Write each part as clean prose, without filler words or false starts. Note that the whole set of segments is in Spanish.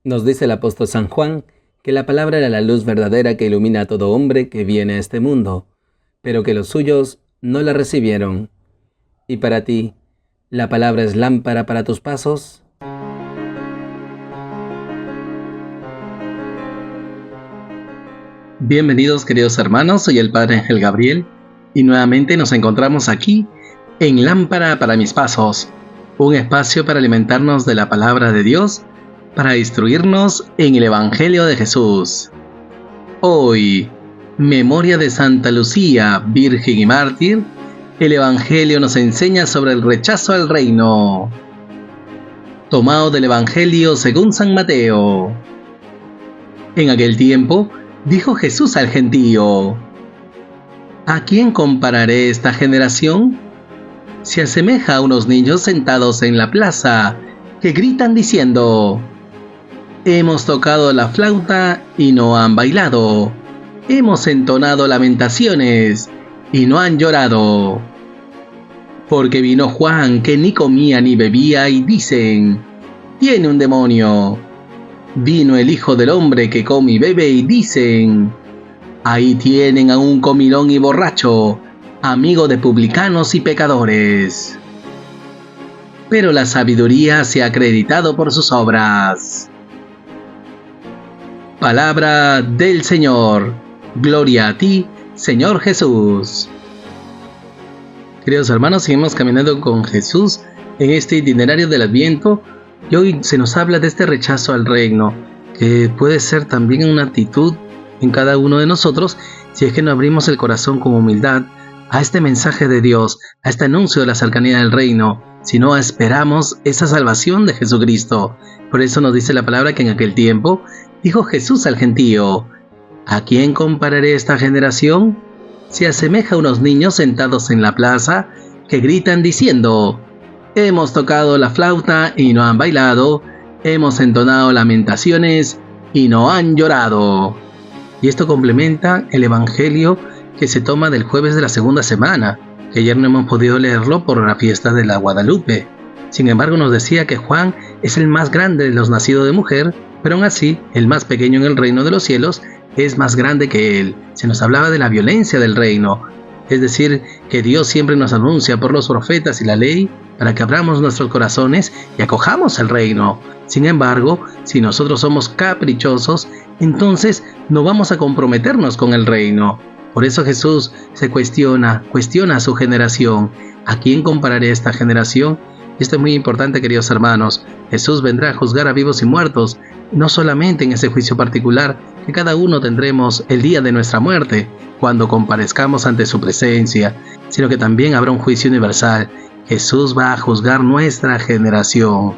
Nos dice el apóstol San Juan que la palabra era la luz verdadera que ilumina a todo hombre que viene a este mundo, pero que los suyos no la recibieron. ¿Y para ti, la palabra es lámpara para tus pasos? Bienvenidos, queridos hermanos, soy el Padre Ángel Gabriel y nuevamente nos encontramos aquí en Lámpara para mis pasos, un espacio para alimentarnos de la palabra de Dios, para instruirnos en el Evangelio de Jesús. Hoy, memoria de Santa Lucía, Virgen y Mártir, el Evangelio nos enseña sobre el rechazo al reino. Tomado del Evangelio según San Mateo. En aquel tiempo, dijo Jesús al gentío: ¿A quién compararé esta generación? Se asemeja a unos niños sentados en la plaza, que gritan diciendo: hemos tocado la flauta y no han bailado, hemos entonado lamentaciones y no han llorado. Porque vino Juan, que ni comía ni bebía, y dicen: tiene un demonio. Vino el Hijo del Hombre, que come y bebe, y dicen: ahí tienen a un comilón y borracho, amigo de publicanos y pecadores. Pero la sabiduría se ha acreditado por sus obras. Palabra del Señor. Gloria a ti, Señor Jesús. Queridos hermanos, seguimos caminando con Jesús en este itinerario del Adviento. Y hoy se nos habla de este rechazo al reino, que puede ser también una actitud en cada uno de nosotros si es que no abrimos el corazón con humildad a este mensaje de Dios, a este anuncio de la cercanía del reino, si no esperamos esa salvación de Jesucristo. Por eso nos dice la palabra que en aquel tiempo dijo Jesús al gentío: ¿a quién compararé esta generación? Se asemeja a unos niños sentados en la plaza que gritan diciendo: hemos tocado la flauta y no han bailado, hemos entonado lamentaciones y no han llorado. Y esto complementa el Evangelio que se toma del jueves de la segunda semana, que ayer no hemos podido leerlo por la fiesta de la Guadalupe. Sin embargo, nos decía que Juan es el más grande de los nacidos de mujer, pero aún así, el más pequeño en el reino de los cielos es más grande que él. Se nos hablaba de la violencia del reino, es decir, que Dios siempre nos anuncia por los profetas y la ley para que abramos nuestros corazones y acojamos el reino. Sin embargo, si nosotros somos caprichosos, entonces no vamos a comprometernos con el reino. Por eso Jesús se cuestiona a su generación: ¿a quién compararé esta generación? Esto es muy importante, queridos hermanos. Jesús vendrá a juzgar a vivos y muertos, no solamente en ese juicio particular que cada uno tendremos el día de nuestra muerte, cuando comparezcamos ante su presencia, sino que también habrá un juicio universal. Jesús va a juzgar nuestra generación.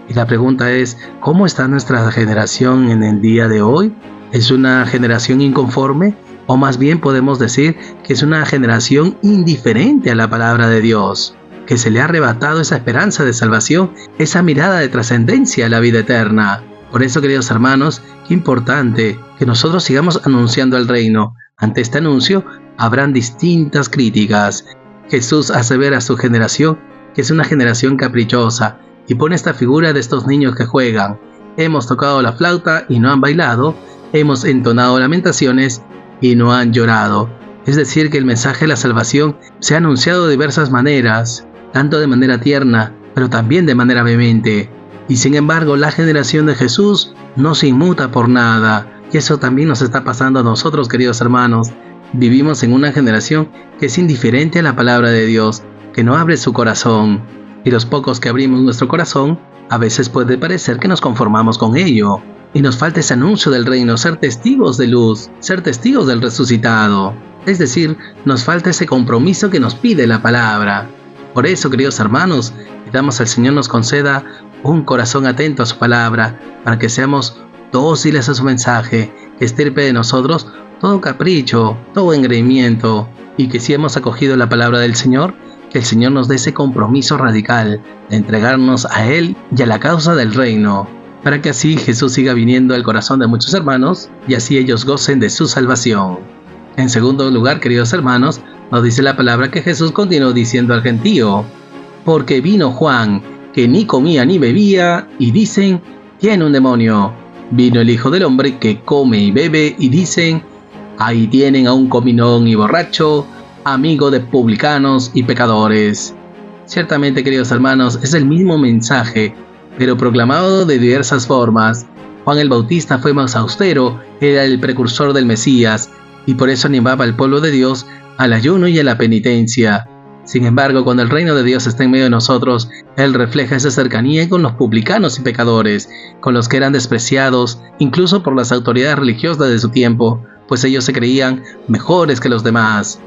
Y la pregunta es: ¿cómo está nuestra generación en el día de hoy? ¿Es una generación inconforme? O más bien podemos decir que es una generación indiferente a la palabra de Dios, que se le ha arrebatado esa esperanza de salvación, esa mirada de trascendencia a la vida eterna. Por eso, queridos hermanos, qué importante que nosotros sigamos anunciando el reino. Ante este anuncio habrán distintas críticas. Jesús hace ver a su generación que es una generación caprichosa y pone esta figura de estos niños que juegan: hemos tocado la flauta y no han bailado, hemos entonado lamentaciones y no han llorado. Es decir, que el mensaje de la salvación se ha anunciado de diversas maneras, tanto de manera tierna, pero también de manera vehemente. Y sin embargo, la generación de Jesús no se inmuta por nada. Y eso también nos está pasando a nosotros, queridos hermanos. Vivimos en una generación que es indiferente a la palabra de Dios, que no abre su corazón. Y los pocos que abrimos nuestro corazón, a veces puede parecer que nos conformamos con ello. Y nos falta ese anuncio del reino, ser testigos de luz, ser testigos del resucitado. Es decir, nos falta ese compromiso que nos pide la palabra. Por eso, queridos hermanos, pidamos al Señor nos conceda un corazón atento a su palabra, para que seamos dóciles a su mensaje, que estirpe de nosotros todo capricho, todo engreimiento, y que si hemos acogido la palabra del Señor, que el Señor nos dé ese compromiso radical de entregarnos a Él y a la causa del reino, para que así Jesús siga viniendo al corazón de muchos hermanos y así ellos gocen de su salvación. En segundo lugar, queridos hermanos, nos dice la palabra que Jesús continuó diciendo al gentío: porque vino Juan, que ni comía ni bebía, y dicen: tiene un demonio. Vino el Hijo del Hombre que come y bebe y dicen, ahí tienen a un comilón y borracho, amigo de publicanos y pecadores. Ciertamente, queridos hermanos, es el mismo mensaje, pero proclamado de diversas formas. Juan el Bautista fue más austero, era el precursor del Mesías, y por eso animaba al pueblo de Dios al ayuno y a la penitencia. Sin embargo, cuando el reino de Dios está en medio de nosotros, Él refleja esa cercanía con los publicanos y pecadores, con los que eran despreciados, incluso por las autoridades religiosas de su tiempo, pues ellos se creían mejores que los demás.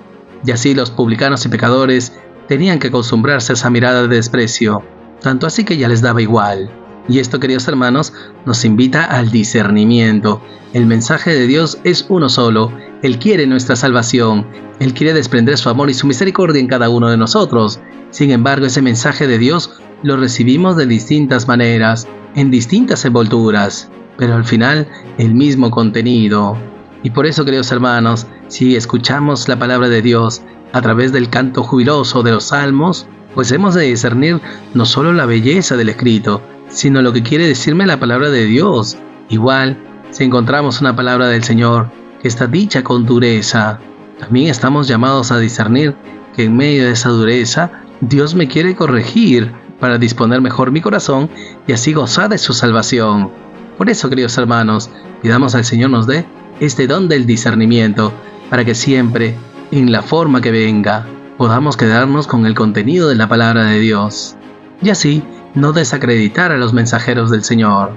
Y así los publicanos y pecadores tenían que acostumbrarse a esa mirada de desprecio, tanto así que ya les daba igual. Y esto, queridos hermanos, nos invita al discernimiento. El mensaje de Dios es uno solo. Él quiere nuestra salvación. Él quiere desprender su amor y su misericordia en cada uno de nosotros. Sin embargo, ese mensaje de Dios lo recibimos de distintas maneras, en distintas envolturas, pero al final el mismo contenido. Y por eso, queridos hermanos, si escuchamos la palabra de Dios a través del canto jubiloso de los salmos, pues hemos de discernir no solo la belleza del escrito, sino lo que quiere decirme la palabra de Dios. Igual, si encontramos una palabra del Señor que está dicha con dureza, también estamos llamados a discernir que en medio de esa dureza, Dios me quiere corregir para disponer mejor mi corazón y así gozar de su salvación. Por eso, queridos hermanos, pidamos al Señor nos dé este don del discernimiento, para que siempre, en la forma que venga, podamos quedarnos con el contenido de la palabra de Dios, y así no desacreditar a los mensajeros del Señor.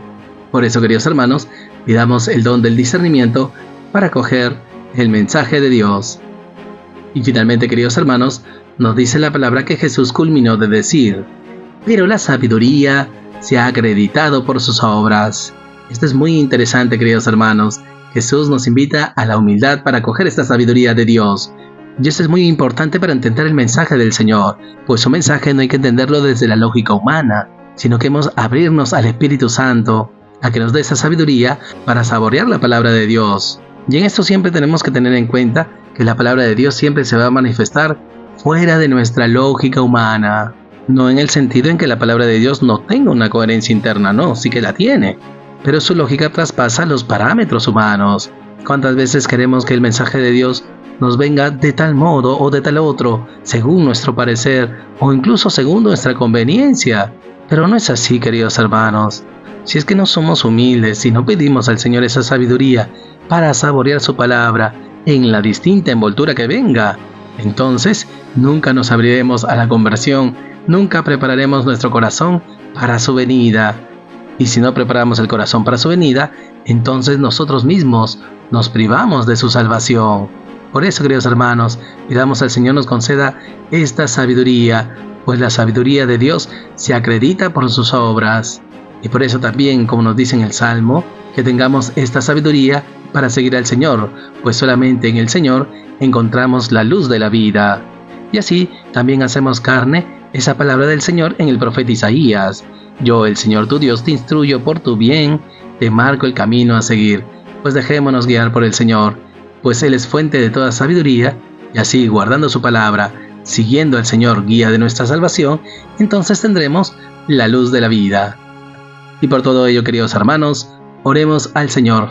Por eso, queridos hermanos, pidamos el don del discernimiento para acoger el mensaje de Dios. Y finalmente, queridos hermanos, nos dice la palabra que Jesús culminó de decir, pero la sabiduría se ha acreditado por sus obras. Esto es muy interesante, queridos hermanos. Jesús nos invita a la humildad para acoger esta sabiduría de Dios. Y esto es muy importante para entender el mensaje del Señor, pues su mensaje no hay que entenderlo desde la lógica humana, sino que hemos de abrirnos al Espíritu Santo, a que nos dé esa sabiduría para saborear la palabra de Dios. Y en esto siempre tenemos que tener en cuenta que la palabra de Dios siempre se va a manifestar fuera de nuestra lógica humana. No en el sentido en que la palabra de Dios no tenga una coherencia interna, no, sí que la tiene. Pero su lógica traspasa los parámetros humanos. ¿Cuántas veces queremos que el mensaje de Dios nos venga de tal modo o de tal otro, según nuestro parecer o incluso según nuestra conveniencia? Pero no es así, queridos hermanos. Si es que no somos humildes y no pedimos al Señor esa sabiduría para saborear su palabra en la distinta envoltura que venga, entonces nunca nos abriremos a la conversión, nunca prepararemos nuestro corazón para su venida. Y si no preparamos el corazón para su venida, entonces nosotros mismos nos privamos de su salvación. Por eso, queridos hermanos, pidamos al Señor nos conceda esta sabiduría, pues la sabiduría de Dios se acredita por sus obras. Y por eso también, como nos dice en el Salmo, que tengamos esta sabiduría para seguir al Señor, pues solamente en el Señor encontramos la luz de la vida. Y así también hacemos carne esa palabra del Señor en el profeta Isaías. Yo, el Señor tu Dios, te instruyo por tu bien, te marco el camino a seguir. Pues dejémonos guiar por el Señor, pues Él es fuente de toda sabiduría, y así, guardando su palabra, siguiendo al Señor, guía de nuestra salvación, entonces tendremos la luz de la vida. Y por todo ello, queridos hermanos, oremos al Señor.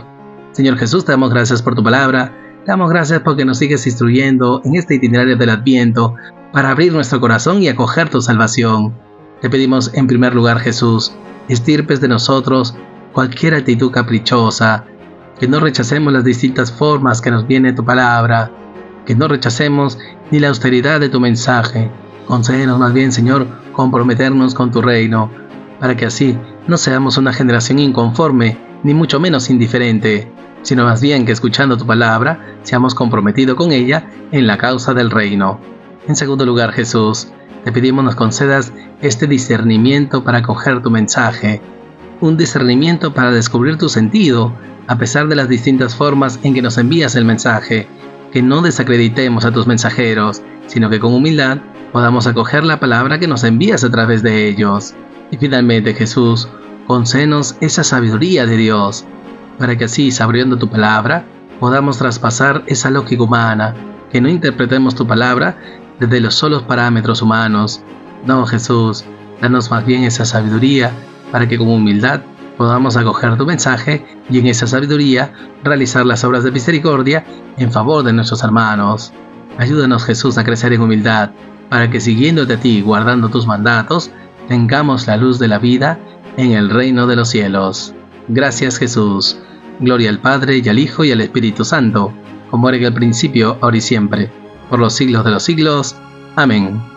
Señor Jesús, te damos gracias por tu palabra, te damos gracias porque nos sigues instruyendo en este itinerario del Adviento para abrir nuestro corazón y acoger tu salvación. Te pedimos en primer lugar, Jesús, estirpes de nosotros cualquier actitud caprichosa, que no rechacemos las distintas formas que nos viene tu palabra, que no rechacemos ni la austeridad de tu mensaje. Concédenos más bien, Señor, comprometernos con tu reino, para que así no seamos una generación inconforme, ni mucho menos indiferente, sino más bien que escuchando tu palabra, seamos comprometidos con ella en la causa del reino. En segundo lugar, Jesús, te pedimos nos concedas este discernimiento para acoger tu mensaje, un discernimiento para descubrir tu sentido, a pesar de las distintas formas en que nos envías el mensaje, que no desacreditemos a tus mensajeros, sino que con humildad podamos acoger la palabra que nos envías a través de ellos. Y finalmente, Jesús, concédenos esa sabiduría de Dios, para que así, saboreando tu palabra, podamos traspasar esa lógica humana, que no interpretemos tu palabra desde los solos parámetros humanos. No, Jesús, danos más bien esa sabiduría, para que con humildad podamos acoger tu mensaje y en esa sabiduría realizar las obras de misericordia en favor de nuestros hermanos. Ayúdanos, Jesús, a crecer en humildad, para que siguiéndote a ti y guardando tus mandatos, tengamos la luz de la vida en el reino de los cielos. Gracias, Jesús. Gloria al Padre, y al Hijo, y al Espíritu Santo, como era en el principio, ahora y siempre, por los siglos de los siglos. Amén.